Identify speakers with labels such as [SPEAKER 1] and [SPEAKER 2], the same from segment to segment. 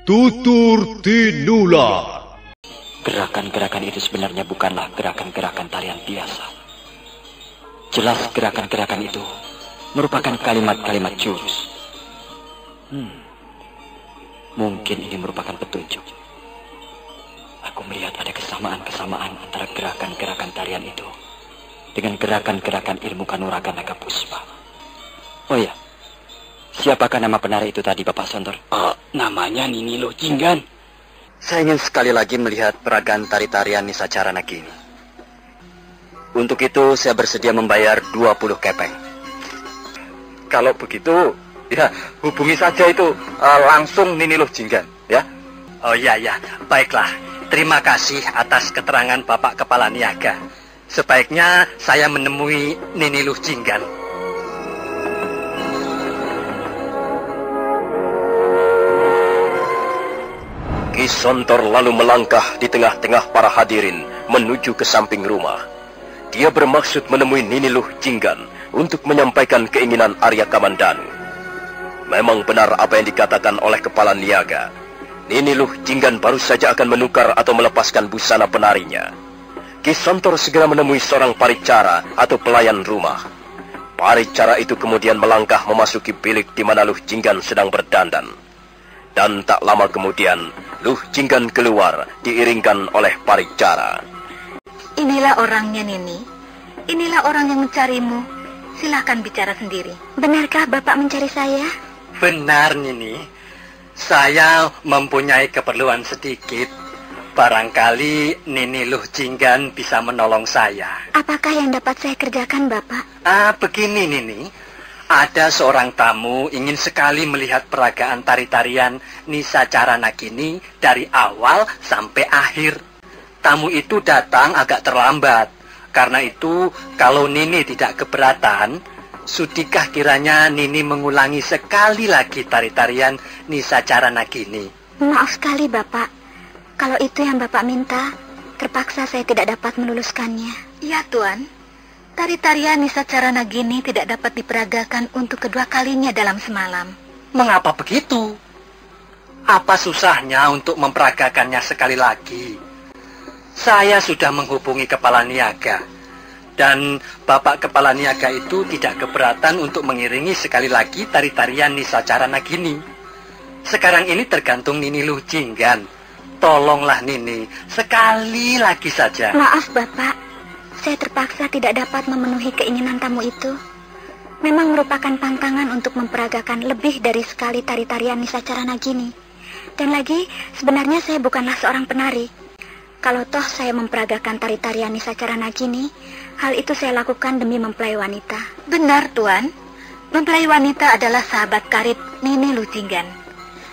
[SPEAKER 1] Tutur Tinula.
[SPEAKER 2] Gerakan-gerakan itu sebenarnya bukanlah gerakan-gerakan tarian biasa. Jelas gerakan-gerakan itu merupakan kalimat-kalimat jurus. Mungkin ini merupakan petunjuk. Aku melihat ada kesamaan-kesamaan antara gerakan-gerakan tarian itu dengan gerakan-gerakan ilmu kanuragan naga puspa. Oh ya, siapakah nama penari itu tadi, Bapak Sontor?
[SPEAKER 3] Namanya Nini Luh Jinggan.
[SPEAKER 2] Saya ingin sekali lagi melihat peragaan tari-tarian Nisacara Nagini. Untuk itu saya bersedia membayar 20 kepeng.
[SPEAKER 3] Kalau begitu, ya hubungi saja itu langsung Nini Luh Jinggan, ya. Oh iya, baiklah. Terima kasih atas keterangan Bapak Kepala Niaga. Sebaiknya saya menemui Nini Luh Jinggan.
[SPEAKER 4] Ki Sontor lalu melangkah di tengah-tengah para hadirin menuju ke samping rumah. Dia bermaksud menemui Nini Luh Jinggan untuk menyampaikan keinginan Arya Kamandanu. Memang benar apa yang dikatakan oleh Kepala Niaga. Nini Luh Jinggan baru saja akan menukar atau melepaskan busana penarinya. Ki Sontor segera menemui seorang paricara atau pelayan rumah. Paricara itu kemudian melangkah memasuki bilik di mana Luh Jinggan sedang berdandan. Dan tak lama kemudian, Luh Jinggan keluar diiringkan oleh paricara.
[SPEAKER 5] Inilah orangnya, Nini. Inilah orang yang mencarimu. Silahkan bicara sendiri. Benarkah Bapak mencari saya?
[SPEAKER 3] Benar, Nini. Saya mempunyai keperluan sedikit. Barangkali Nini Luh Jinggan bisa menolong saya.
[SPEAKER 5] Apakah yang dapat saya kerjakan, Bapak?
[SPEAKER 3] Begini, Nini. Ada seorang tamu ingin sekali melihat peragaan tari-tarian Nisacara Nagini dari awal sampai akhir. Tamu itu datang agak terlambat. Karena itu, kalau Nini tidak keberatan, sudikah kiranya Nini mengulangi sekali lagi tari-tarian Nisacara Nagini?
[SPEAKER 5] Maaf sekali, Bapak. Kalau itu yang Bapak minta, terpaksa saya tidak dapat meluluskannya.
[SPEAKER 6] Ya, Tuan. Tari-tarian Nisacara Nagini tidak dapat diperagakan untuk kedua kalinya dalam semalam.
[SPEAKER 3] Mengapa begitu? Apa susahnya untuk memperagakannya sekali lagi? Saya sudah menghubungi Kepala Niaga. Dan Bapak Kepala Niaga itu tidak keberatan untuk mengiringi sekali lagi tari-tarian Nisacara Nagini. Sekarang ini tergantung Nini Luh Jinggan. Tolonglah Nini, sekali lagi saja.
[SPEAKER 5] Maaf, Bapak. Saya terpaksa tidak dapat memenuhi keinginan tamu itu. Memang merupakan pantangan untuk memperagakan lebih dari sekali tari-tarian Nisacara Nagini. Dan lagi, sebenarnya saya bukanlah seorang penari. Kalau toh saya memperagakan tari-tarian Nisacara Nagini, hal itu saya lakukan demi mempelai wanita.
[SPEAKER 6] Benar, Tuan. Mempelai wanita adalah sahabat karib Nini Luh Jinggan.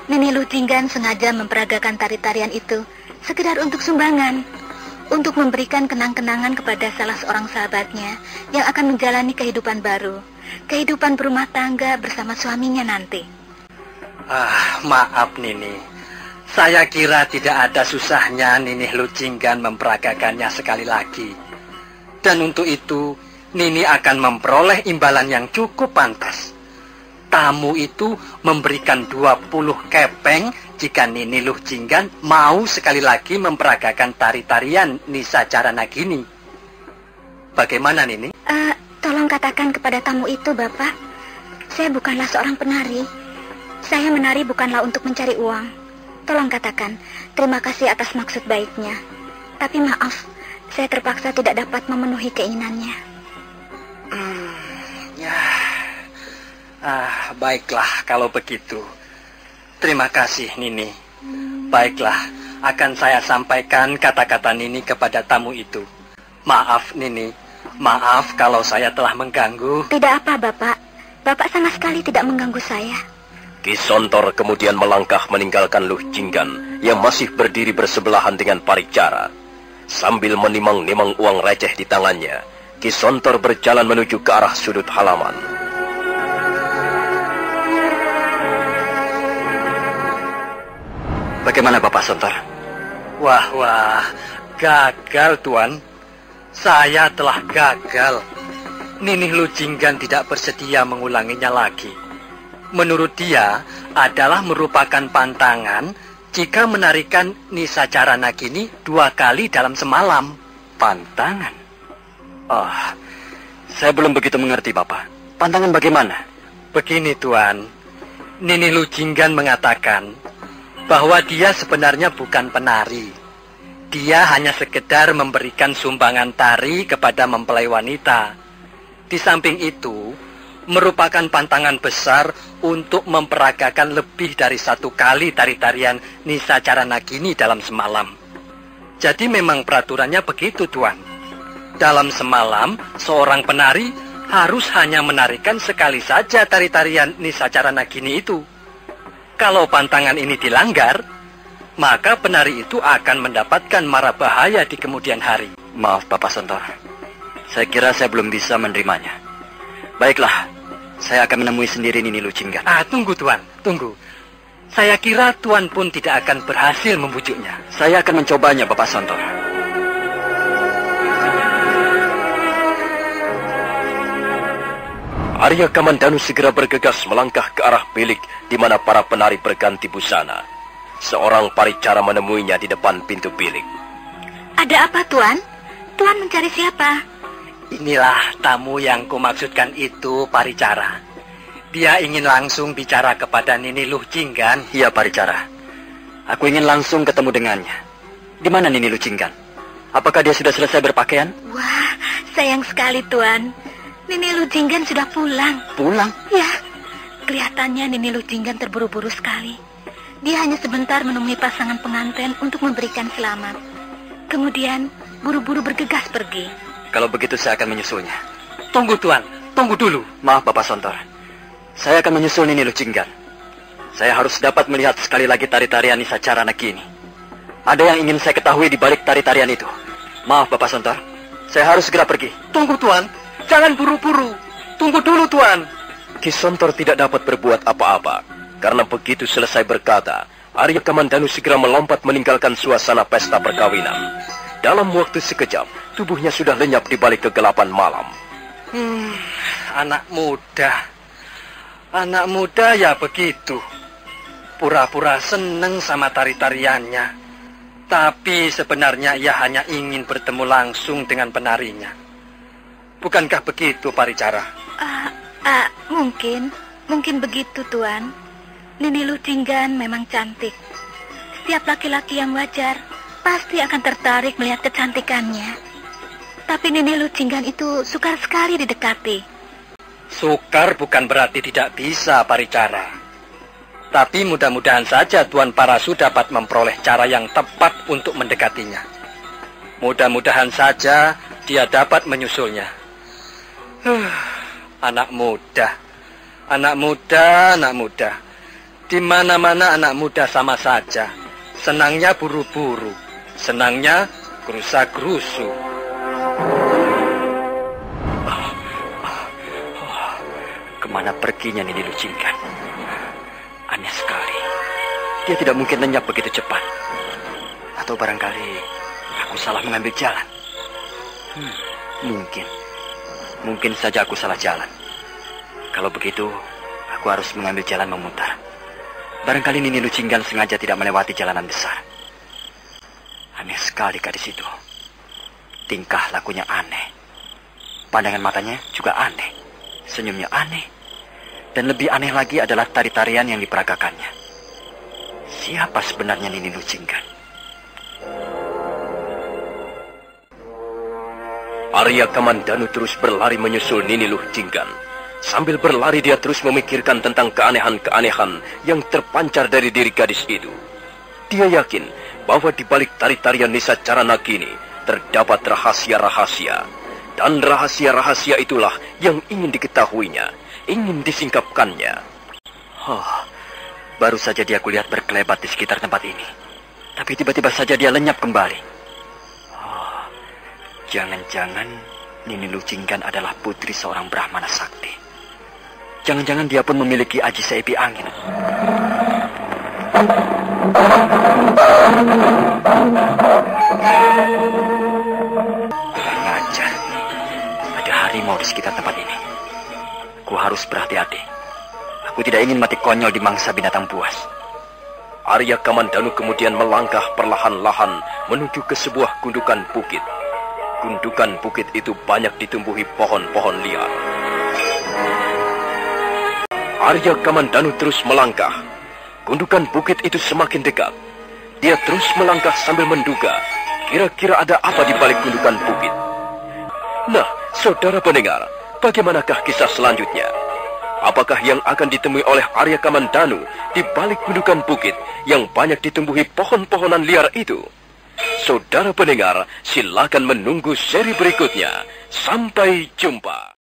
[SPEAKER 6] Nini Luh Jinggan sengaja memperagakan tari-tarian itu sekedar untuk sumbangan. Untuk memberikan kenang-kenangan kepada salah seorang sahabatnya yang akan menjalani kehidupan baru. Kehidupan berumah tangga bersama suaminya nanti.
[SPEAKER 3] Maaf Nini. Saya kira tidak ada susahnya Nini Luh Jinggan memperagakannya sekali lagi. Dan untuk itu, Nini akan memperoleh imbalan yang cukup pantas. Tamu itu memberikan 20 kepeng jika Nini Luh Jinggan mau sekali lagi memperagakan tari-tarian Nisacara Nagini. Bagaimana, Nini?
[SPEAKER 5] Tolong katakan kepada tamu itu, Bapak. Saya bukanlah seorang penari. Saya menari bukanlah untuk mencari uang. Tolong katakan, terima kasih atas maksud baiknya. Tapi maaf, saya terpaksa tidak dapat memenuhi keinginannya.
[SPEAKER 3] Baiklah kalau begitu. Terima kasih, Nini. Baiklah, akan saya sampaikan kata-kata Nini kepada tamu itu. Maaf, Nini. Maaf kalau saya telah mengganggu.
[SPEAKER 5] Tidak apa, Bapak. Bapak sama sekali tidak mengganggu saya.
[SPEAKER 4] Ki Sontor kemudian melangkah meninggalkan Luh Jinggan yang masih berdiri bersebelahan dengan paricara. Sambil menimang-nimang uang receh di tangannya, Ki Sontor berjalan menuju ke arah sudut halaman.
[SPEAKER 2] Bagaimana Bapak Sontor?
[SPEAKER 3] Wah, gagal Tuan. Saya telah gagal. Nini Luh Jinggan tidak bersedia mengulanginya lagi. Menurut dia adalah merupakan pantangan jika menarikan Nisacara Nagini 2 kali dalam semalam.
[SPEAKER 2] Pantangan? Oh, saya belum begitu mengerti, Bapak. Pantangan bagaimana?
[SPEAKER 3] Begini, Tuan. Nini Lujinggan mengatakan bahwa dia sebenarnya bukan penari. Dia hanya sekedar memberikan sumbangan tari kepada mempelai wanita. Di samping itu, merupakan pantangan besar untuk memperagakan lebih dari 1 kali tari-tarian Nisacara Nagini dalam semalam. Jadi memang peraturannya begitu, Tuan. Dalam semalam, seorang penari harus hanya menarikan sekali saja tari-tarian Nisacara Nagini itu. Kalau pantangan ini dilanggar, maka penari itu akan mendapatkan mara bahaya di kemudian hari.
[SPEAKER 2] Maaf, Bapak Sontor. Saya kira saya belum bisa menerimanya. Baiklah, saya akan menemui sendiri Nini Lujinggan.
[SPEAKER 3] Tunggu, Tuan, tunggu. Saya kira Tuan pun tidak akan berhasil membujuknya.
[SPEAKER 2] Saya akan mencobanya, Bapak Sontor.
[SPEAKER 4] Arya Kamandanu segera bergegas melangkah ke arah bilik di mana para penari berganti busana. Seorang paricara menemuinya di depan pintu bilik.
[SPEAKER 6] Ada apa, Tuan? Tuan mencari siapa?
[SPEAKER 3] Inilah tamu yang kumaksudkan itu, paricara. Dia ingin langsung bicara kepada Nini Lujinggan.
[SPEAKER 2] Iya, paricara. Aku ingin langsung ketemu dengannya. Di mana Nini Lujinggan? Apakah dia sudah selesai berpakaian?
[SPEAKER 6] Wah, sayang sekali, Tuan. Nini Lujinggan sudah pulang.
[SPEAKER 2] Pulang?
[SPEAKER 6] Ya, kelihatannya Nini Lujinggan terburu-buru sekali. Dia hanya sebentar menemui pasangan pengantin untuk memberikan selamat. Kemudian, buru-buru bergegas pergi.
[SPEAKER 2] Kalau begitu saya akan menyusulnya.
[SPEAKER 3] Tunggu, Tuan. Tunggu dulu.
[SPEAKER 2] Maaf, Bapak Sontor. Saya akan menyusul Nini Lujinggan. Saya harus dapat melihat sekali lagi tari-tarian Nisacara Nagini. Ada yang ingin saya ketahui di balik tari-tarian itu. Maaf, Bapak Sontor. Saya harus segera pergi.
[SPEAKER 3] Tunggu, Tuan. Jangan buru-buru. Tunggu dulu, Tuan.
[SPEAKER 4] Ki Sontor tidak dapat berbuat apa-apa. Karena begitu selesai berkata, Arya Kamandanu segera melompat meninggalkan suasana pesta perkawinan. Dalam waktu sekejap, tubuhnya sudah lenyap di balik kegelapan malam.
[SPEAKER 3] Anak muda. Anak muda ya begitu. Pura-pura seneng sama tari-tariannya. Tapi sebenarnya ia hanya ingin bertemu langsung dengan penarinya. Bukankah begitu, paricara?
[SPEAKER 6] Mungkin begitu, Tuan. Nini Lujinggan memang cantik. Setiap laki-laki yang wajar pasti akan tertarik melihat kecantikannya. Tapi Nini Lujinggan itu sukar sekali didekati.
[SPEAKER 3] Sukar bukan berarti tidak bisa, paricara. Tapi mudah-mudahan saja Tuan Parasu dapat memperoleh cara yang tepat untuk mendekatinya. Mudah-mudahan saja dia dapat menyusulnya. Anak muda. Anak muda, anak muda. Di mana-mana anak muda sama saja. Senangnya buru-buru. Senangnya gerusa-gerusu.
[SPEAKER 2] Kemana perginya Nini Lujinggan? Aneh sekali. Dia tidak mungkin lenyap begitu cepat. Atau barangkali aku salah mengambil jalan. Mungkin saja aku salah jalan. Kalau begitu, aku harus mengambil jalan memutar. Barangkali Nini Lujinggan sengaja tidak melewati jalanan besar. Aneh sekali gadis itu. Tingkah lakunya aneh. Pandangan matanya juga aneh. Senyumnya aneh. Dan lebih aneh lagi adalah tari-tarian yang diperagakannya. Siapa sebenarnya Nini Lujinggan?
[SPEAKER 4] Arya Kamandanu terus berlari menyusul Nini Lujinggan. Sambil berlari dia terus memikirkan tentang keanehan-keanehan yang terpancar dari diri gadis itu. Dia yakin bahwa di balik tari-tarian Nisacara Nagini terdapat rahasia-rahasia. Dan rahasia-rahasia itulah yang ingin diketahuinya, ingin disingkapkannya.
[SPEAKER 2] Baru saja dia kulihat berkelebat di sekitar tempat ini. Tapi tiba-tiba saja dia lenyap kembali. Jangan-jangan Nini Lujinggan adalah putri seorang Brahmana sakti. Jangan-jangan dia pun memiliki aji seipi angin. Kurang ajar. Ada harimau di sekitar tempat ini. Aku harus berhati-hati. Aku tidak ingin mati konyol di mangsa binatang buas.
[SPEAKER 4] Arya Kamandanu kemudian melangkah perlahan-lahan menuju ke sebuah gundukan bukit. Gundukan bukit itu banyak ditumbuhi pohon-pohon liar. Arya Kamandanu terus melangkah. Gundukan bukit itu semakin dekat. Dia terus melangkah sambil menduga, kira-kira ada apa di balik gundukan bukit. Nah, saudara pendengar, bagaimanakah kisah selanjutnya? Apakah yang akan ditemui oleh Arya Kamandanu di balik gundukan bukit yang banyak ditumbuhi pohon-pohonan liar itu? Saudara pendengar, silakan menunggu seri berikutnya. Sampai jumpa.